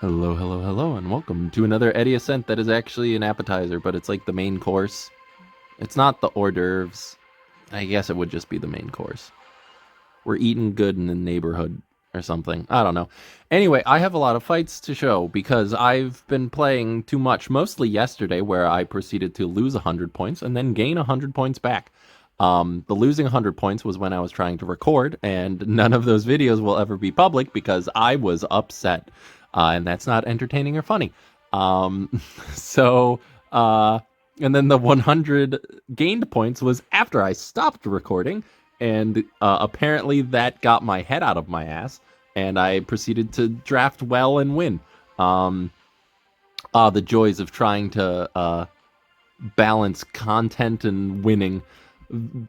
Hello, hello, hello, and welcome to another EdeAscent that is actually an appetizer, but it's like the main course. It's not the hors d'oeuvres. I guess it would just be the main course. We're eating good in the neighborhood or something. I don't know. Anyway, I have a lot of fights to show because I've been playing too much, mostly yesterday, where I proceeded to lose 100 points and then gain 100 points back. The losing 100 points was when I was trying to record, and none of those videos will ever be public because I was upset. And that's not entertaining or funny. Um, so, uh, and then the 100 gained points was after I stopped recording, and apparently that got my head out of my ass, and I proceeded to draft well and win. Um, the joys of trying to balance content and winning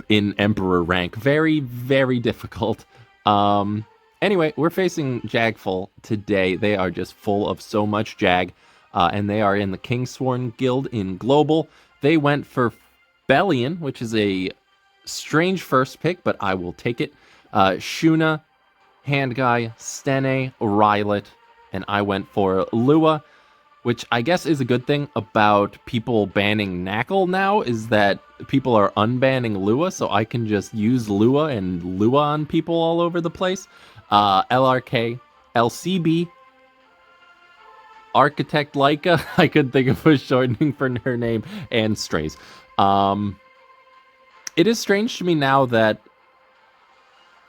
in Emperor rank. Very, very difficult. Um, anyway, we're facing Jagful today. They are just full of so much Jag, and they are in the Kingsworn Guild in Global. They went for Bellion, which is a strange first pick, but I will take it. Shuna, Handguy, Stene, Rylet, and I went for Lua, which I guess is a good thing about people banning Knackle now, is that people are unbanning Lua, so I can just use Lua and Lua on people all over the place. LRK, LCB, Architect Leica, I could think of a shortening for her name, and Strays. It is strange to me now that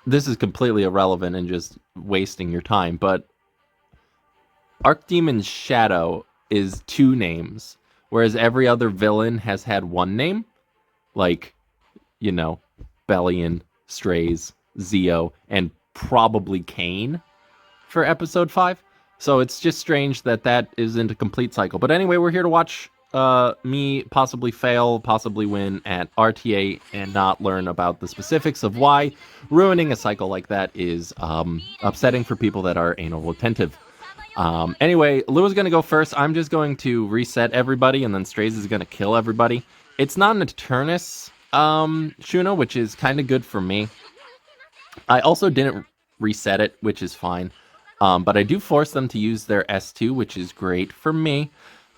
this is completely irrelevant and just wasting your time, but Archdemon's Shadow is two names, whereas every other villain has had one name, like, you know, Bellion, Strays, Zeo, and probably Kane for episode 5. So it's just strange that that isn't a complete cycle. But anyway, we're here to watch me possibly fail, possibly win at RTA, and not learn about the specifics of why ruining a cycle like that is upsetting for people that are anal retentive. Anyway, Lua's going to go first. I'm just going to reset everybody, and then Strays is going to kill everybody. It's not an Eternus Shuna, which is kind of good for me. I also didn't reset it, which is fine. But I do force them to use their S2, which is great for me.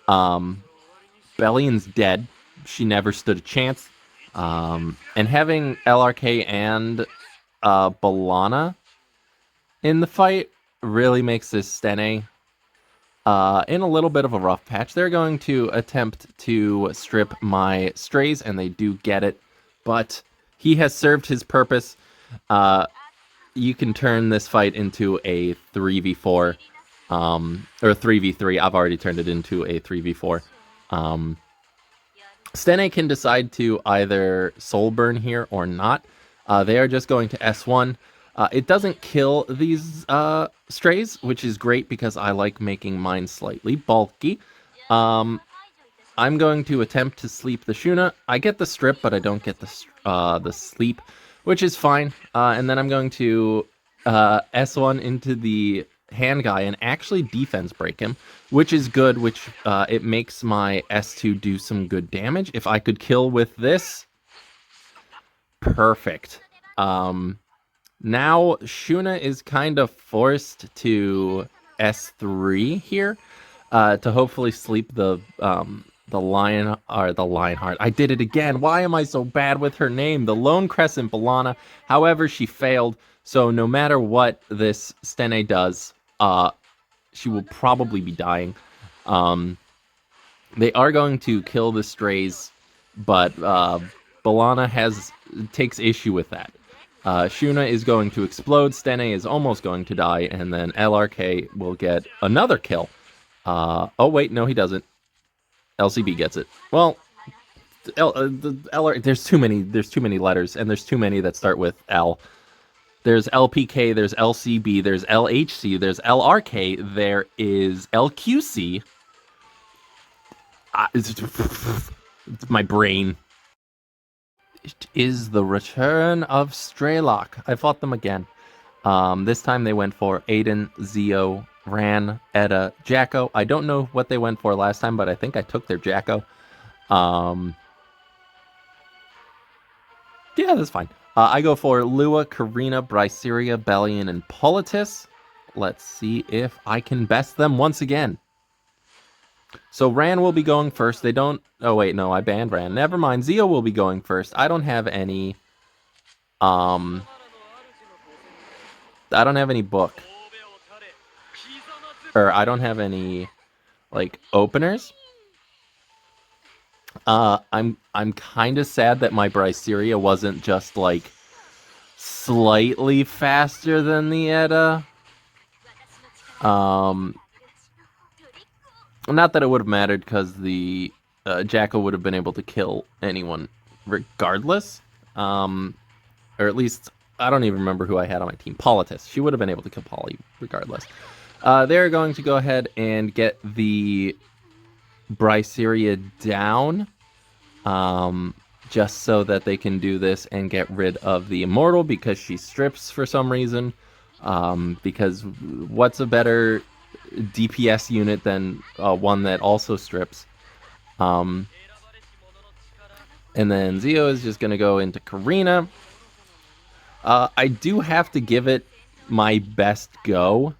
Bellion's dead. She never stood a chance. And having LRK and Balana in the fight really makes this Stene in a little bit of a rough patch. They're going to attempt to strip my Strays, and they do get it. But he has served his purpose. You can turn this fight into a 3v4, or 3v3. I've already turned it into a 3v4. Stene can decide to either soul burn here or not. They are just going to S1. It doesn't kill these Strays, which is great because I like making mine slightly bulky. I'm going to attempt to sleep the Shuna. I get the strip, but I don't get the sleep, which is fine. And then I'm going to S1 into the Handguy and actually defense break him, which is good, which it makes my S2 do some good damage. If I could kill with this, perfect. Now Shuna is kind of forced to S3 here to hopefully sleep the lion or the Lionheart. I did it again. Why am I so bad with her name? The Lone Crescent Balana. However, she failed. So no matter what this Stene does, she will probably be dying. They are going to kill the Strays, but Balana takes issue with that. Shuna is going to explode, Stene is almost going to die, and then LRK will get another kill. Oh wait, no he doesn't. LCB gets it. Well, there's too many letters, and there's too many that start with L. There's LPK, there's LCB, there's LHC, there's LRK, there is LQC. It's my brain. It is the return of Straylock. I fought them again. This time they went for Aiden, Zeo, Ran, Eda, Jacko. I don't know what they went for last time, but I think I took their Jacko. Yeah, that's fine. I go for Lua, Karina, Bryceria, Bellion, and Politis. Let's see if I can best them once again. So Ran will be going first. They don't... Oh, wait, no, I banned Ran. Never mind. Zio will be going first. I don't have any... I don't have any book. Or I don't have any, like, openers. I'm kind of sad that my Bryceria wasn't just, like, slightly faster than the Eda. Not that it would have mattered, because the Jacko would have been able to kill anyone regardless. Or at least, I don't even remember who I had on my team. Politis. She would have been able to kill Polly regardless. They're going to go ahead and get the Bryceria down. Just so that they can do this and get rid of the Immortal because she strips for some reason. Because what's a better DPS unit than one that also strips? And then Zio is just going to go into Karina. I do have to give it my best go.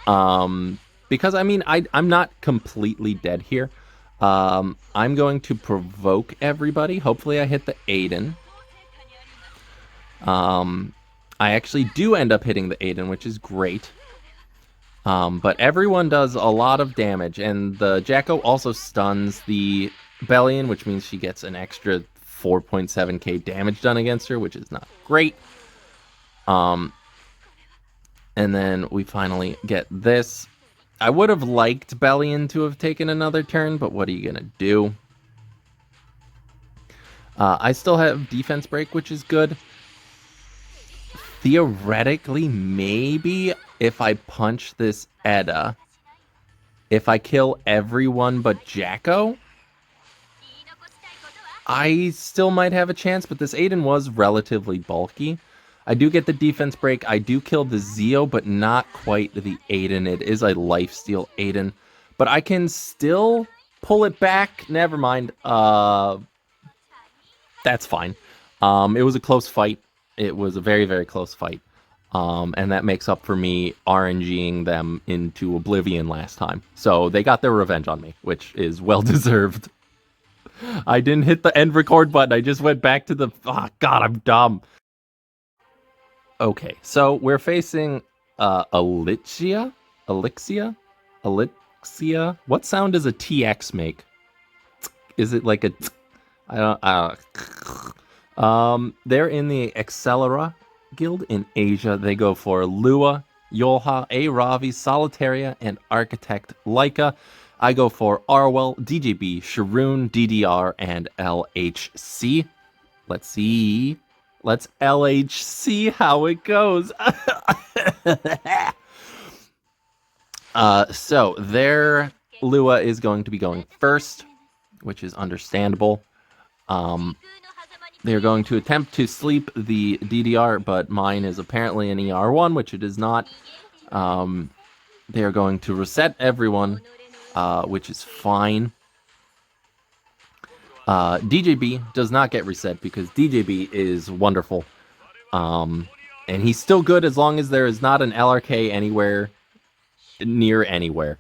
Because, I mean, I'm not completely dead here. I'm going to provoke everybody. Hopefully I hit the Aiden. I actually do end up hitting the Aiden, which is great. But everyone does a lot of damage, and the Jacko also stuns the Bellion, which means she gets an extra 4.7k damage done against her, which is not great. And then we finally get this. I would have liked Bellion to have taken another turn, but what are you going to do? I still have defense break, which is good. Theoretically, maybe if I punch this Eda, if I kill everyone but Jacko, I still might have a chance, but this Aiden was relatively bulky. I do get the defense break. I do kill the Zio, but not quite the Aiden. It is a lifesteal Aiden. But I can still pull it back. Never mind. That's fine. It was a close fight. It was a very, very close fight. And that makes up for me RNGing them into oblivion last time. So they got their revenge on me, which is well-deserved. I didn't hit the end record button. I just went back to the... Oh, God, I'm dumb. Okay, so we're facing Elixia? Elixia? Elixia? What sound does a TX make? Is it like a... I don't... they're in the Accelera guild in Asia. They go for Lua, Yolha, A. Ravi, Solitaria, and Architect Leica. I go for Arwell, DJB, Sharoon, DDR, and LHC. Let's see. Let's LHC how it goes. So their Lua is going to be going first, which is understandable. They're going to attempt to sleep the DDR, but mine is apparently an ER1, which it is not. They are going to reset everyone, which is fine. DJB does not get reset because DJB is wonderful. And he's still good as long as there is not an LRK anywhere near anywhere.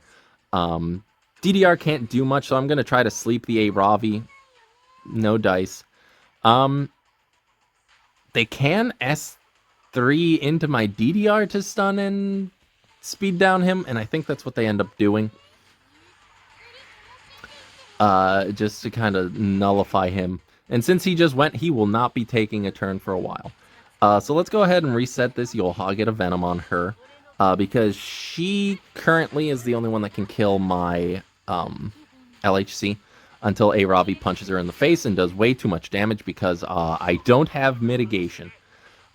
DDR can't do much, so I'm going to try to sleep the A. Ravi. No dice. They can S3 into my DDR to stun and speed down him, and I think that's what they end up doing. Just to kind of nullify him. And since he just went, he will not be taking a turn for a while. So let's go ahead and reset this Yolha, get a Venom on her. Because she currently is the only one that can kill my LHC until A. Ravi punches her in the face and does way too much damage because I don't have mitigation.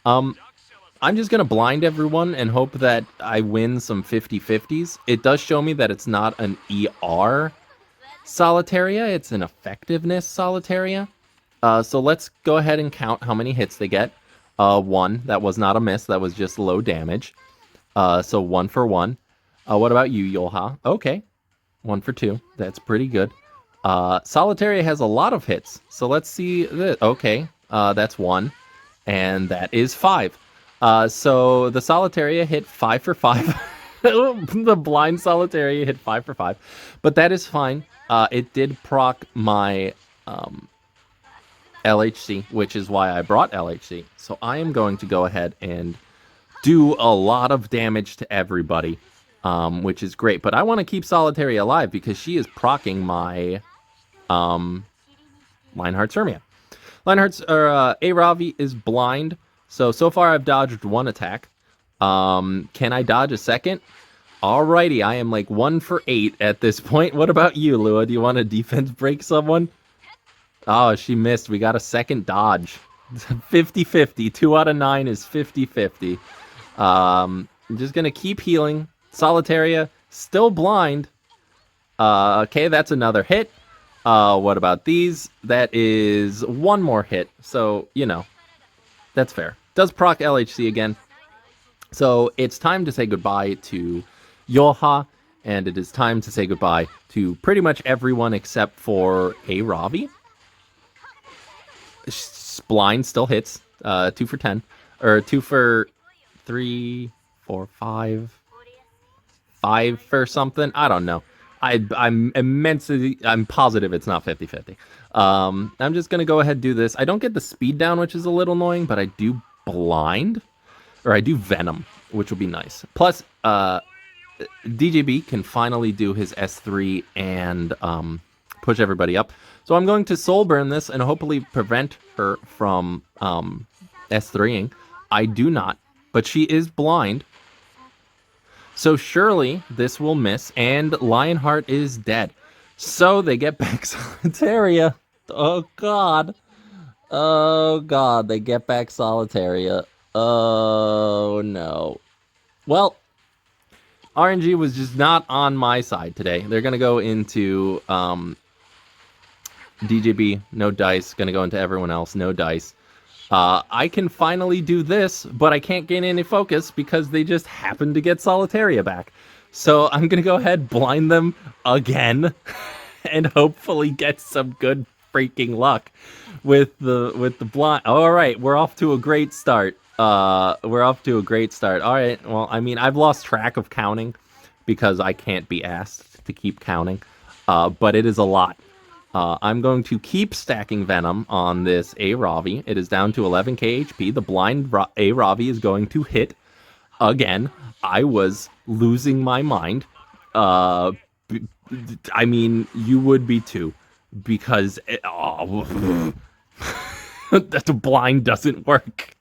I'm just going to blind everyone and hope that I win some 50-50s. It does show me that it's not an ER Solitaria, it's an effectiveness Solitaria. So let's go ahead and count how many hits they get. 1, that was not a miss, that was just low damage. So 1 for 1. What about you, Yolha? Okay, 1 for 2, that's pretty good. Solitaria has a lot of hits, so let's see this. Okay, that's 1, and that is 5. So the Solitaria hit 5 for 5. The blind Solitaria hit 5 for 5. But that is fine. It did proc my LHC, which is why I brought LHC. So I am going to go ahead and do a lot of damage to everybody, which is great. But I want to keep Solitaria alive because she is proccing my Lionheart Sermia. Lionheart's Aravi is blind. So far I've dodged one attack. Can I dodge a second? Alrighty, I am like 1 for 8 at this point. What about you, Lua? Do you want to defense break someone? Oh, she missed. We got a second dodge. 50-50. 2 out of 9 is 50-50. I'm just going to keep healing. Solitaria, still blind. Okay, that's another hit. What about these? That is one more hit. So, you know, that's fair. Does proc LHC again. So it's time to say goodbye to Yoha, and it is time to say goodbye to pretty much everyone except for Aravi. Blind still hits. 2 for 10. Or 2 for 3, 4, 5. 5 for something. I don't know. I'm positive it's not 50-50. I'm just going to go ahead and do this. I don't get the speed down, which is a little annoying, but I do blind. Or I do Venom, which will be nice. Plus, DJB can finally do his S3 and push everybody up. So I'm going to Soul Burn this and hopefully prevent her from S3ing. I do not, but she is blind. So surely this will miss, and Lionheart is dead. So they get back Solitaria. Oh, God. Oh, God, they get back Solitaria. Oh, no. Well, RNG was just not on my side today. They're going to go into DJB, no dice. Going to go into everyone else, no dice. I can finally do this, but I can't gain any focus because they just happened to get Solitaria back. So I'm going to go ahead, blind them again, and hopefully get some good freaking luck with the blind. All right, we're off to a great start. All right, well, I mean, I've lost track of counting because I can't be asked to keep counting, but it is a lot. I'm going to keep stacking Venom on this Aravi. It is down to 11k HP. The blind Aravi is going to hit again. I was losing my mind. I mean, you would be too, because that blind doesn't work.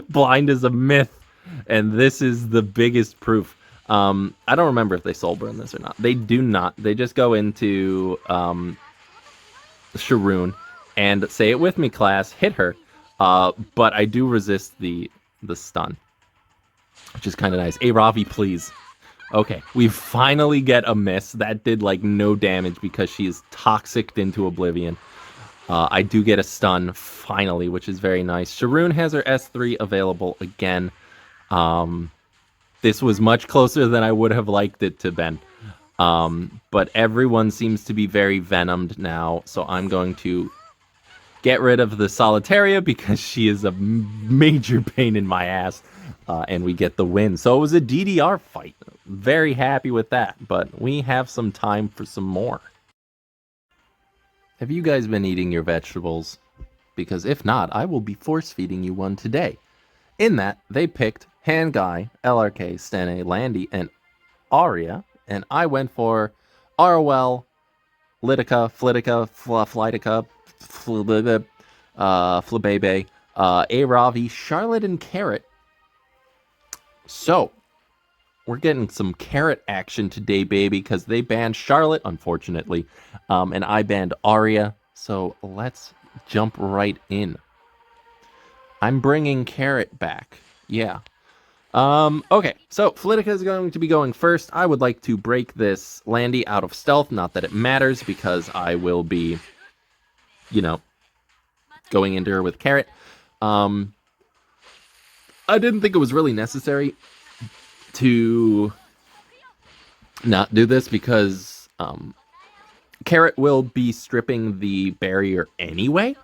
Blind is a myth, and this is the biggest proof. I don't remember if they soul burn this or not. They do not. They just go into Sharoon and say it with me, class, hit her. But I do resist the stun, which is kind of nice. Aravi, please. Okay, we finally get a miss. That did like no damage because she is toxicked into oblivion. I do get a stun finally, which is very nice. Sharoon has her S3 available again. This was much closer than I would have liked it to been. But everyone seems to be very venomed now, so I'm going to get rid of the Solitaria because she is a major pain in my ass, and we get the win. So it was a DDR fight. Very happy with that, but we have some time for some more. Have you guys been eating your vegetables? Because if not, I will be force-feeding you one today. In that, they picked Hangai, LRK, Stene, Landy, and Aria, and I went for Arwell, Litica, Flitica, Flitica, Flabebe, Aravi, Charlotte, and Carrot. So, we're getting some Carrot action today, baby, because they banned Charlotte, unfortunately, and I banned Aria, so let's jump right in. I'm bringing Carrot back. Yeah. Okay, so Flitica is going to be going first. I would like to break this Landy out of stealth. Not that it matters, because I will be, you know, going into her with Carrot. I didn't think it was really necessary to not do this, because Carrot will be stripping the barrier anyway.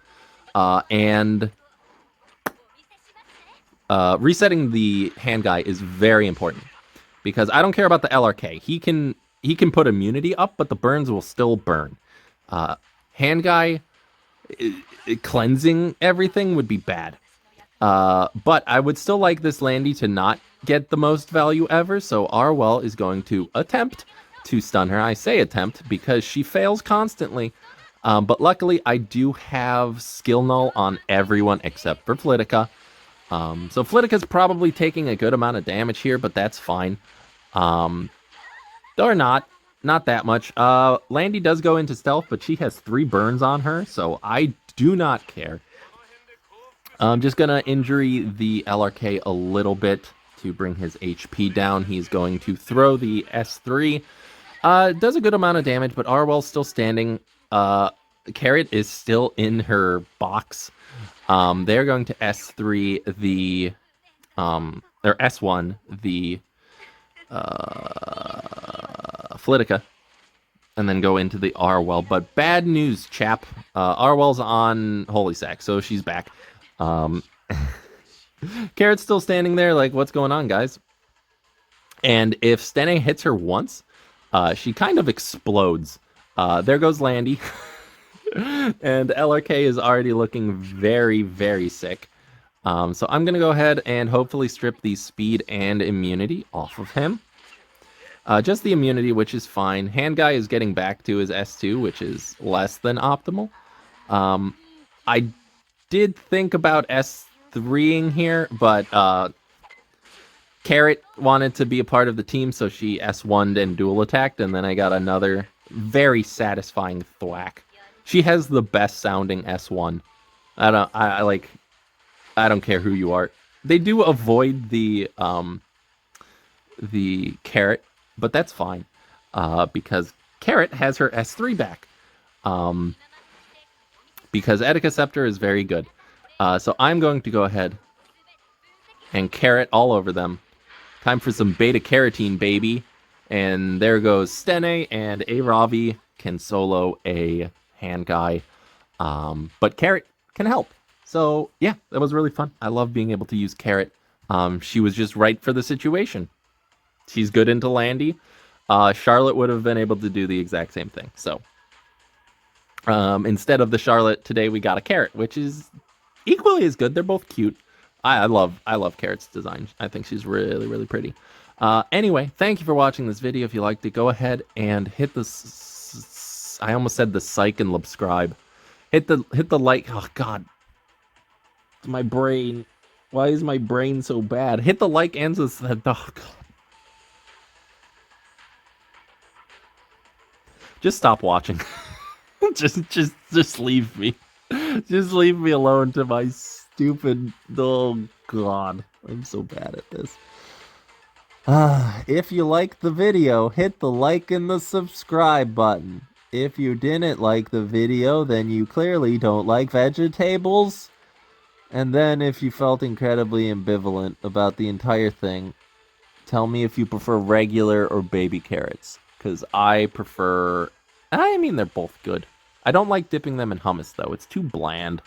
And resetting the hand guy is very important because I don't care about the LRK. He can put immunity up, but the burns will still burn. Hand guy cleansing everything would be bad. But I would still like this Landy to not get the most value ever, so Arwell is going to attempt to stun her. I say attempt because she fails constantly. But luckily, I do have skill null on everyone except for Flitica. So Flitica's probably taking a good amount of damage here, but that's fine. Or not that much. Landy does go into stealth, but she has 3 burns on her, so I do not care. I'm just going to injury the LRK a little bit to bring his HP down. He's going to throw the S3. Does a good amount of damage, but Arwell's still standing. Carrot is still in her box. They're going to S3 the... or S1 the... Flitica. And then go into the Arwell. But bad news, chap. Arwell's on Holy Sack, so she's back. Carrot's still standing there like, what's going on, guys? And if Stene hits her once, she kind of explodes. There goes Landy. And LRK is already looking very, very sick. So I'm going to go ahead and hopefully strip the speed and immunity off of him. Just the immunity, which is fine. Hand guy is getting back to his S2, which is less than optimal. I did think about S3ing here, but Carrot wanted to be a part of the team, so she S1'd and dual attacked, and then I got another very satisfying thwack. She has the best sounding S1. I don't care who you are. They do avoid the Carrot, but that's fine, because Carrot has her S3 back. Because EpicSeven is very good. So I'm going to go ahead and Carrot all over them. Time for some beta-carotene, baby. And there goes Stene, and a Ravi can solo a hand guy. But Carrot can help. So, yeah, that was really fun. I love being able to use Carrot. She was just right for the situation. She's good into Landy. Charlotte would have been able to do the exact same thing. So, instead of the Charlotte, today we got a Carrot, which is equally as good. They're both cute. I love Carrot's design. I think she's really, really pretty. Anyway, thank you for watching this video. If you liked it, go ahead and hit the... I almost said the psych and subscribe. Hit the like... Oh, God. My brain. Why is my brain so bad? Hit the like and the... Oh, God. Just stop watching. just leave me. Just leave me alone to my stupid... Oh, God. I'm so bad at this. If you liked the video, hit the like and the subscribe button. If you didn't like the video, then you clearly don't like vegetables. And then if you felt incredibly ambivalent about the entire thing, tell me if you prefer regular or baby carrots. Because I prefer... I mean, they're both good. I don't like dipping them in hummus, though. It's too bland.